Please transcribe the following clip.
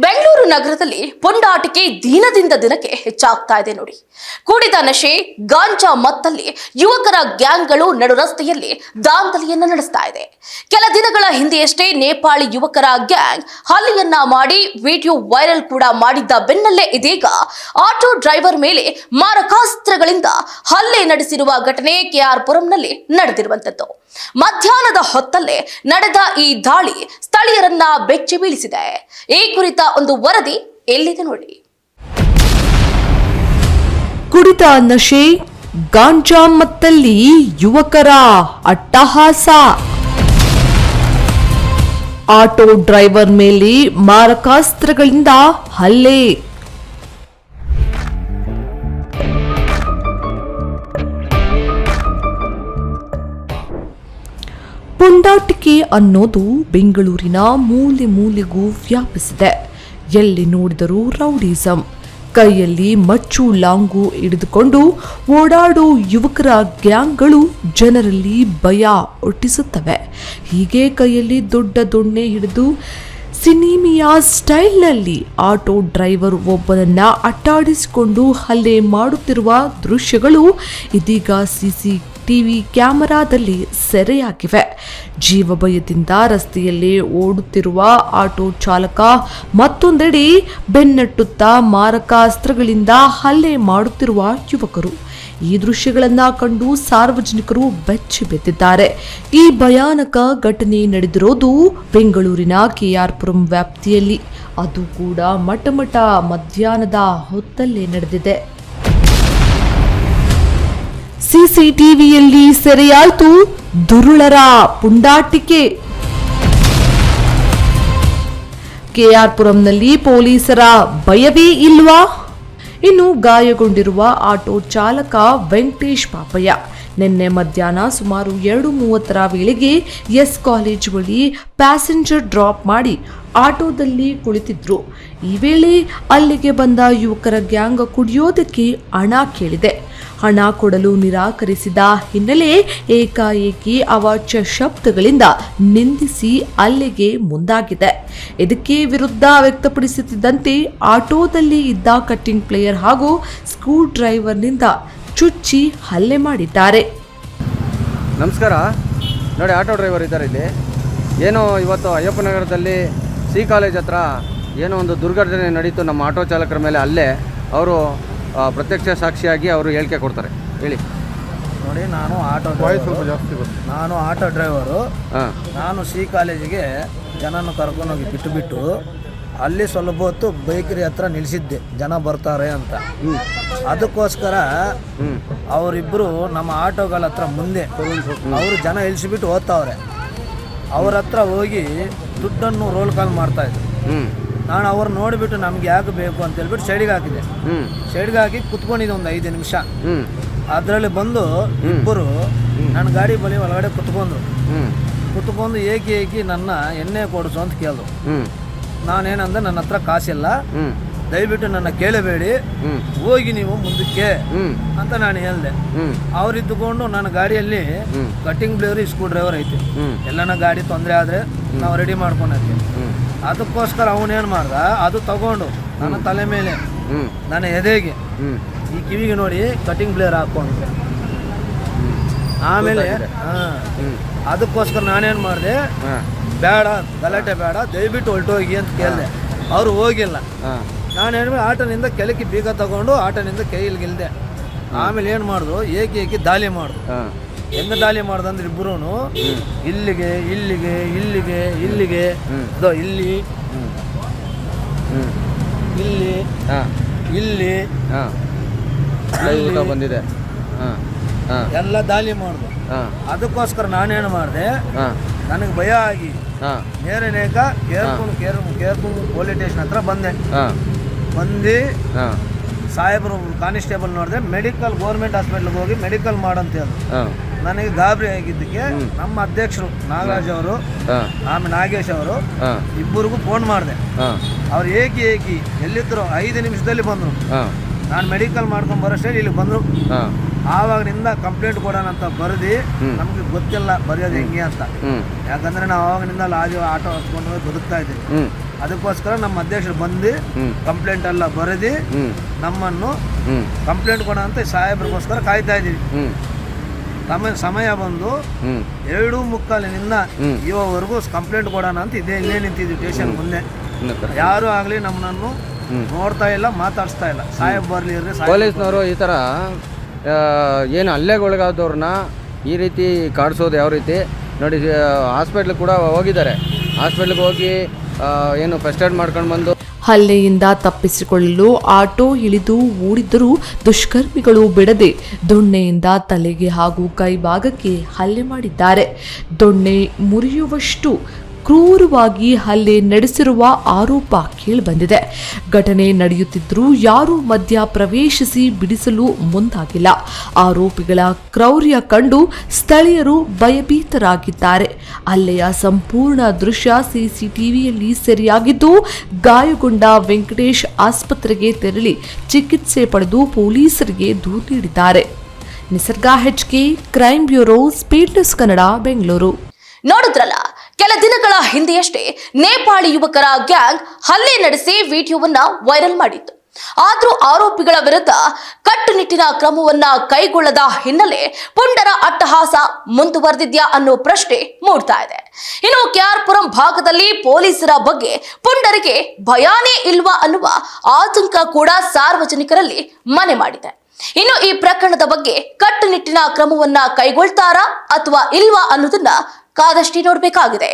ಬೆಂಗಳೂರು ನಗರದಲ್ಲಿ ಪುಂಡಾಟಿಕೆ ದಿನದಿಂದ ದಿನಕ್ಕೆ ಹೆಚ್ಚಾಗ್ತಾ ಇದೆ ನೋಡಿ. ಕುಡಿದ ನಶೆ, ಗಾಂಜಾ ಮತ್ತಲ್ಲಿ ಯುವಕರ ಗ್ಯಾಂಗ್ಗಳು ನಡು ರಸ್ತೆಯಲ್ಲಿ ದಾಂಧಲೆಯನ್ನ ನಡೆಸ್ತಾ ಇದೆ. ಕೆಲ ದಿನಗಳ ಹಿಂದೆಯಷ್ಟೇ ನೇಪಾಳಿ ಯುವಕರ ಗ್ಯಾಂಗ್ ಹಲ್ಲೆಯನ್ನ ಮಾಡಿ ವಿಡಿಯೋ ವೈರಲ್ ಕೂಡ ಮಾಡಿದ್ದ ಬೆನ್ನಲ್ಲೇ ಇದೀಗ ಆಟೋ ಡ್ರೈವರ್ ಮೇಲೆ ಮಾರಕಾಸ್ತ್ರಗಳಿಂದ ಹಲ್ಲೆ ನಡೆಸಿರುವ ಘಟನೆ ಕೆಆರ್ ಪುರಂನಲ್ಲಿ ನಡೆದಿರುವಂತದ್ದು. ಮಧ್ಯಾಹ್ನದ ಹೊತ್ತಲ್ಲೇ ನಡೆದ ಈ ದಾಳಿ ಸ್ಥಳೀಯರನ್ನ ಬೆಚ್ಚಿ ಬೀಳಿಸಿದೆ. ಈ ಕುರಿತ ಒಂದು ವರದಿ ಎಲ್ಲಿದೆ ನೋಡಿ. ಕುಡಿದ ನಶೆ, ಗಾಂಜಾ ಮತ್ತಲ್ಲಿ ಯುವಕರ ಅಟ್ಟಹಾಸ. ಆಟೋ ಡ್ರೈವರ್ ಮೇಲೆ ಮಾರಕಾಸ್ತ್ರಗಳಿಂದ ಹಲ್ಲೆ. ಪುಂಡಾಟಿಕೆ ಅನ್ನೋದು ಬೆಂಗಳೂರಿನ ಮೂಲೆ ಮೂಲೆಗೂ ವ್ಯಾಪಿಸಿದೆ. ಎಲ್ಲಿ ನೋಡಿದರೂ ರೌಡಿಸಂ. ಕೈಯಲ್ಲಿ ಮಚ್ಚು ಲಾಂಗು ಹಿಡಿದುಕೊಂಡು ಓಡಾಡೋ ಯುವಕರ ಗ್ಯಾಂಗ್ಗಳು ಜನರಲ್ಲಿ ಭಯ ಹುಟ್ಟಿಸುತ್ತವೆ. ಹೀಗೆ ಕೈಯಲ್ಲಿ ದೊಡ್ಡ ದೊಣ್ಣೆ ಹಿಡಿದು ಸಿನಿಮಿಯಾ ಸ್ಟೈಲ್ನಲ್ಲಿ ಆಟೋ ಡ್ರೈವರ್ ಒಬ್ಬನನ್ನ ಅಟ್ಟಾಡಿಸಿಕೊಂಡು ಹಲ್ಲೆ ಮಾಡುತ್ತಿರುವ ದೃಶ್ಯಗಳು ಇದೀಗ ಸಿಸಿಟಿವಿ ಕ್ಯಾಮೆರಾದಲ್ಲಿ ಸೆರೆಯಾಗಿವೆ. ಜೀವಭಯದಿಂದ ರಸ್ತೆಯಲ್ಲಿ ಓಡುತ್ತಿರುವ ಆಟೋ ಚಾಲಕ ಮತ್ತೊಂದೆಡೆ ಬೆನ್ನಟ್ಟುತ್ತಾ ಮಾರಕಾಸ್ತ್ರಗಳಿಂದ ಹಲ್ಲೆ ಮಾಡುತ್ತಿರುವ ಯುವಕರು. ಈ ದೃಶ್ಯಗಳನ್ನು ಕಂಡು ಸಾರ್ವಜನಿಕರು ಬೆಚ್ಚಿ ಬಿದ್ದಿದ್ದಾರೆ. ಈ ಭಯಾನಕ ಘಟನೆ ನಡೆದಿರೋದು ಬೆಂಗಳೂರಿನ ಕೆಆರ್ ಪುರಂ ವ್ಯಾಪ್ತಿಯಲ್ಲಿ. ಅದು ಕೂಡ ಮಠ ಮಧ್ಯಾಹ್ನದ ಹೊತ್ತಲ್ಲೇ ನಡೆದಿದೆ. ಸಿಸಿಟಿವಿಯಲ್ಲಿ ಸೆರೆಯಾಯಿತು ದುರುಳರ ಪುಂಡಾಟಿಕೆ. ಕೆಆರ್ ಪುರಂನಲ್ಲಿ ಪೊಲೀಸರ ಭಯವೇ ಇಲ್ವಾ? ಇನ್ನು ಗಾಯಗೊಂಡಿರುವ ಆಟೋ ಚಾಲಕ ವೆಂಕಟೇಶ್ ಪಾಪಯ್ಯ ನಿನ್ನೆ ಮಧ್ಯಾಹ್ನ ಸುಮಾರು 2:30 ವೇಳೆಗೆ ಎಸ್ ಕಾಲೇಜ್ ಬಳಿ ಪ್ಯಾಸೆಂಜರ್ ಡ್ರಾಪ್ ಮಾಡಿ ಆಟೋದಲ್ಲಿ ಕುಳಿತಿದ್ರು. ಈ ವೇಳೆ ಅಲ್ಲಿಗೆ ಬಂದ ಯುವಕರ ಗ್ಯಾಂಗ್ ಕುಡಿಯೋದಕ್ಕೆ ಹಣ ಕೇಳಿದೆ. ಹಣ ಕೊಡಲು ನಿರಾಕರಿಸಿದ ಹಿನ್ನೆಲೆ ಏಕಾಏಕಿ ಅವಾಚ್ಯ ಶಬ್ದಗಳಿಂದ ನಿಂದಿಸಿ ಹಲ್ಲೆಗೆ ಮುಂದಾಗಿದೆ. ಇದಕ್ಕೆ ವಿರುದ್ಧ ವ್ಯಕ್ತಪಡಿಸುತ್ತಿದ್ದಂತೆ ಆಟೋದಲ್ಲಿ ಇದ್ದ ಕಟ್ಟಿಂಗ್ ಪ್ಲೇಯರ್ ಹಾಗೂ ಸ್ಕ್ರೂ ಡ್ರೈವರ್ನಿಂದ ಚುಚ್ಚಿ ಹಲ್ಲೆ ಮಾಡಿದ್ದಾರೆ. ನಮಸ್ಕಾರ ನೋಡಿ, ಆಟೋ ಡ್ರೈವರ್ ಇದ್ದಾರೆ ಇಲ್ಲಿ. ಏನೋ ಇವತ್ತು ಅಯ್ಯಪ್ಪ ನಗರದಲ್ಲಿ ಸಿ ಕಾಲೇಜ್ ಹತ್ರ ಏನೋ ಒಂದು ದುರ್ಘಟನೆ ನಡೀತು. ನಮ್ಮ ಆಟೋ ಚಾಲಕರ ಮೇಲೆ ಹಲ್ಲೆ. ಅವರು ಪ್ರತ್ಯಕ್ಷ ಸಾಕ್ಷಿಯಾಗಿ ಅವರು ಹೇಳಿಕೆ ಕೊಡ್ತಾರೆ. ಹೇಳಿ. ನೋಡಿ, ನಾನು ಆಟೋ ಡ್ರೈವರು. ನಾನು ಸಿ ಕಾಲೇಜಿಗೆ ಜನನ ಕರ್ಕೊಂಡೋಗಿ ಬಿಟ್ಟು ಅಲ್ಲಿ ಸ್ವಲ್ಪ ಹೊತ್ತು ಬೇಕರಿ ಹತ್ರ ನಿಲ್ಲಿಸಿದ್ದೆ, ಜನ ಬರ್ತಾರೆ ಅಂತ. ಅದಕ್ಕೋಸ್ಕರ ಅವರಿಬ್ಬರು ನಮ್ಮ ಆಟೋಗಳ ಹತ್ರ ಮುಂದೆ ಅವರು ಜನ ಇಳಿಸಿಬಿಟ್ಟು ಹೋಗ್ತಾವ್ರೆ. ಅವ್ರ ಹತ್ರ ಹೋಗಿ ದುಡ್ಡನ್ನು ರೋಲ್ ಕಾಲ್ ಮಾಡ್ತಾಯಿದ್ರು. ನಾನು ಅವ್ರು ನೋಡಿಬಿಟ್ಟು ನಮ್ಗೆ ಯಾಕೆ ಬೇಕು ಅಂತ ಹೇಳ್ಬಿಟ್ಟು ಸೈಡ್ಗೆ ಹಾಕಿದೆ. ಸೈಡ್ಗೆ ಹಾಕಿ ಕುತ್ಕೊಂಡಿದ್ದೆ ಒಂದು 5 ನಿಮಿಷ. ಅದರಲ್ಲಿ ಬಂದು ಇಬ್ಬರು ನನ್ನ ಗಾಡಿ ಬಳಿ ಒಳಗಡೆ ಕುತ್ಕೊಂಡು ಏಕಿ ನನ್ನ ಎಣ್ಣೆ ಕೊಡಿಸು ಅಂತ ಕೇಳಿದ್ರು. ನಾನೇನಂದ್ರೆ ನನ್ನ ಹತ್ರ ಕಾಸಿಲ್ಲ, ದಯವಿಟ್ಟು ನನ್ನ ಕೇಳಬೇಡಿ, ಹೋಗಿ ನೀವು ಮುಂದಕ್ಕೆ ಅಂತ ನಾನು ಹೇಳಿದೆ. ಅವ್ರಿದ್ದುಕೊಂಡು ನನ್ನ ಗಾಡಿಯಲ್ಲಿ ಕಟ್ಟಿಂಗ್ ಪ್ಲೇಯರ್, ಸ್ಕ್ರೂ ಡ್ರೈವರ್ ಐತಿ. ಎಲ್ಲನ ಗಾಡಿ ತೊಂದರೆ ಆದರೆ ನಾವು ರೆಡಿ ಮಾಡ್ಕೊಂಡೈತಿ. ಅದಕ್ಕೋಸ್ಕರ ಅವನೇನು ಮಾಡ್ದ, ಅದು ತಗೊಂಡು ನನ್ನ ತಲೆ ಮೇಲೆ, ನನ್ನ ಎದೆಗೆ, ಈ ಕಿವಿಗೆ ನೋಡಿ ಕಟ್ಟಿಂಗ್ ಪ್ಲೇಯರ್ ಹಾಕೊಂಡ್ರೆ. ಆಮೇಲೆ ಅದಕ್ಕೋಸ್ಕರ ನಾನೇನು ಮಾಡಿದೆ, ಬೇಡ ಗಲಾಟೆ ಬೇಡ, ದಯವಿಟ್ಟು ಹೊರಟೋಗಿ ಅಂತ ಕೇಳಿದೆ. ಅವರು ಹೋಗಿಲ್ಲ. ನಾನೇನು ಆಟೋನಿಂದ ಕೆಳಕ್ಕೆ ಬೀಗ ತಗೊಂಡು ಆಟೋನಿಂದ ಕೈಯಲ್ಲಿ ಗೆಲ್ದೆ. ಆಮೇಲೆ ಏನು ಮಾಡಿದ್ರು, ಏಕಿ ದಾಳಿ ಮಾಡಿದ್ರು. ಹೆಂಗ ದಾಳಿ ಮಾಡ್ದಂದ್ರೆ ಇಬ್ಬರೂ ಇಲ್ಲಿಗೆ ಇಲ್ಲಿಗೆ ಇಲ್ಲಿಗೆ ಇಲ್ಲಿಗೆ ಇದೋ ಇಲ್ಲಿ ಇಲ್ಲಿ ಇಲ್ಲಿ ಬಂದಿದೆ ಎಲ್ಲ ದಾಳಿ ಮಾಡಿದ್ರು. ಅದಕ್ಕೋಸ್ಕರ ನಾನೇನು ಮಾಡಿದೆ, ನನಗೆ ಭಯ ಆಗಿ ನೇರನೇಕ ಕೇರ್ಕೊಂಡು ಪೊಲೀಸ್ ಸ್ಟೇಷನ್ ಹತ್ರ ಬಂದು ಸಾಹೇಬರು ಕಾನಿಸ್ಟೇಬಲ್ ನೋಡಿದೆ. ಮೆಡಿಕಲ್ ಗೌರ್ಮೆಂಟ್ ಹಾಸ್ಪಿಟ್ಲಿಗೆ ಹೋಗಿ ಮೆಡಿಕಲ್ ಮಾಡಂತ ಹೇಳಿದ್ರು. ನನಗೆ ಗಾಬರಿ ಆಗಿದ್ದಕ್ಕೆ ನಮ್ಮ ಅಧ್ಯಕ್ಷರು ನಾಗರಾಜ್ ಅವರು, ಆಮೇಲೆ ನಾಗೇಶ್ ಅವರು ಇಬ್ಬರಿಗೂ ಫೋನ್ ಮಾಡಿದೆ. ಅವ್ರು ಏಕಿ ಎಲ್ಲಿದ್ರು 5 ನಿಮಿಷದಲ್ಲಿ ಬಂದರು. ನಾನು ಮೆಡಿಕಲ್ ಮಾಡ್ಕೊಂಡು ಬರೋಷ್ಟೇ ಇಲ್ಲಿಗೆ ಬಂದರು. ಆವಾಗಿನಿಂದ ಕಂಪ್ಲೇಂಟ್ ಕೊಡೋಣ ಅಂತ ಬರೆದು, ನಮಗೆ ಗೊತ್ತಿಲ್ಲ ಬರೆಯೋದು ಹೆಂಗೆ ಅಂತ. ಯಾಕಂದರೆ ನಾವು ಆವಾಗಿನಿಂದ ಲಾಜು ಆಟೋ ಹಚ್ಕೊಂಡು ಬದುಕ್ತಾ ಇದ್ದೀವಿ. ಅದಕ್ಕೋಸ್ಕರ ನಮ್ಮ ಅಧ್ಯಕ್ಷರು ಬಂದು ಕಂಪ್ಲೇಂಟ್ ಎಲ್ಲ ಬರೆದಿ ನಮ್ಮನ್ನು ಕಂಪ್ಲೇಂಟ್ ಕೊಡ ಅಂತ ಸಾಹೇಬ್ರಿಗೋಸ್ಕರ ಕಾಯ್ತಾ ಇದೀವಿ. ಸಮಯ ಬಂದು 2:45 ಇವರೆಗೂ ಕಂಪ್ಲೇಂಟ್ ಕೊಡೋಣ ಅಂತ ಇಲ್ಲೇ ನಿಂತಿದ್ವಿ ಸ್ಟೇಷನ್ ಮುಂದೆ. ಯಾರು ಆಗಲಿ ನಮ್ಮನ್ನು ನೋಡ್ತಾ ಇಲ್ಲ, ಮಾತಾಡಿಸ್ತಾ ಇಲ್ಲ. ಸಾಹೇಬ್ ಬರ್ಲಿ ಪೊಲೀಸ್ನವರು ಈ ಥರ ಏನು ಹಲ್ಲೆಗೊಳಗಾದವ್ರನ್ನ ಈ ರೀತಿ ಕಾಡಿಸೋದು ಯಾವ ರೀತಿ ನೋಡಿ. ಹಾಸ್ಪಿಟ್ಲಿಗೆ ಕೂಡ ಹೋಗಿದ್ದಾರೆ. ಹಾಸ್ಪಿಟ್ಲಿಗೆ ಹೋಗಿ ಏನು ಫಸ್ಟ್ ಏಡ್ ಮಾಡ್ಕೊಂಡು ಬಂದು ಹಲ್ಲೆಯಿಂದ ತಪ್ಪಿಸಿಕೊಳ್ಳಲು ಆಟೋ ಇಳಿದು ಓಡಿದ್ದರೂ ದುಷ್ಕರ್ಮಿಗಳು ಬಿಡದೆ ದೊಣ್ಣೆಯಿಂದ ತಲೆಗೆ ಹಾಗೂ ಕೈಭಾಗಕ್ಕೆ ಹಲ್ಲೆ ಮಾಡಿದ್ದಾರೆ. ದೊಣ್ಣೆ ಮುರಿಯುವಷ್ಟು ಕ್ರೂರವಾಗಿ ಹಲ್ಲೆ ನಡೆಸಿರುವ ಆರೋಪ ಕೇಳಿಬಂದಿದೆ. ಘಟನೆ ನಡೆಯುತ್ತಿದ್ದರೂ ಯಾರೂ ಮಧ್ಯ ಪ್ರವೇಶಿಸಿ ಬಿಡಿಸಲು ಮುಂದಾಗಿಲ್ಲ. ಆರೋಪಿಗಳ ಕ್ರೌರ್ಯ ಕಂಡು ಸ್ಥಳೀಯರು ಭಯಭೀತರಾಗಿದ್ದಾರೆ. ಹಲ್ಲೆಯ ಸಂಪೂರ್ಣ ದೃಶ್ಯ ಸಿಸಿಟಿವಿಯಲ್ಲಿ ಸೆರೆಯಾಗಿದ್ದು, ಗಾಯಗೊಂಡ ವೆಂಕಟೇಶ್ ಆಸ್ಪತ್ರೆಗೆ ತೆರಳಿ ಚಿಕಿತ್ಸೆ ಪಡೆದು ಪೊಲೀಸರಿಗೆ ದೂರು ನೀಡಿದ್ದಾರೆ. ನಿಸರ್ಗ HK, crime bureau, speed news Kannada, Bengaluru. ನೋಡಿದ್ರಲ್ಲ, ಕೆಲ ದಿನಗಳ ಹಿಂದೆಯಷ್ಟೇ ನೇಪಾಳಿ ಯುವಕರ ಗ್ಯಾಂಗ್ ಹಲ್ಲೆ ನಡೆಸಿ ವಿಡಿಯೋವನ್ನ ವೈರಲ್ ಮಾಡಿತ್ತು. ಆದ್ರೂ ಆರೋಪಿಗಳ ವಿರುದ್ಧ ಕಟ್ಟುನಿಟ್ಟಿನ ಕ್ರಮವನ್ನ ಕೈಗೊಳ್ಳದ ಹಿನ್ನೆಲೆ ಪುಂಡರ ಅಟ್ಟಹಾಸ ಮುಂದುವರೆದಿದ್ಯಾ ಅನ್ನೋ ಪ್ರಶ್ನೆ ಮೂಡ್ತಾ ಇದೆ. ಇನ್ನು KR ಪುರಂ ಭಾಗದಲ್ಲಿ ಪೊಲೀಸರ ಬಗ್ಗೆ ಪುಂಡರಿಗೆ ಭಯಾನೇ ಇಲ್ವಾ ಅನ್ನುವ ಆತಂಕ ಕೂಡ ಸಾರ್ವಜನಿಕರಲ್ಲಿ ಮನೆ ಮಾಡಿದೆ. ಇನ್ನು ಈ ಪ್ರಕರಣದ ಬಗ್ಗೆ ಕಟ್ಟುನಿಟ್ಟಿನ ಕ್ರಮವನ್ನ ಕೈಗೊಳ್ತಾರಾ ಅಥವಾ ಇಲ್ವಾ ಅನ್ನೋದನ್ನ ಕಾದಷ್ಟೇ ನೋಡಬೇಕಾಗಿದೆ.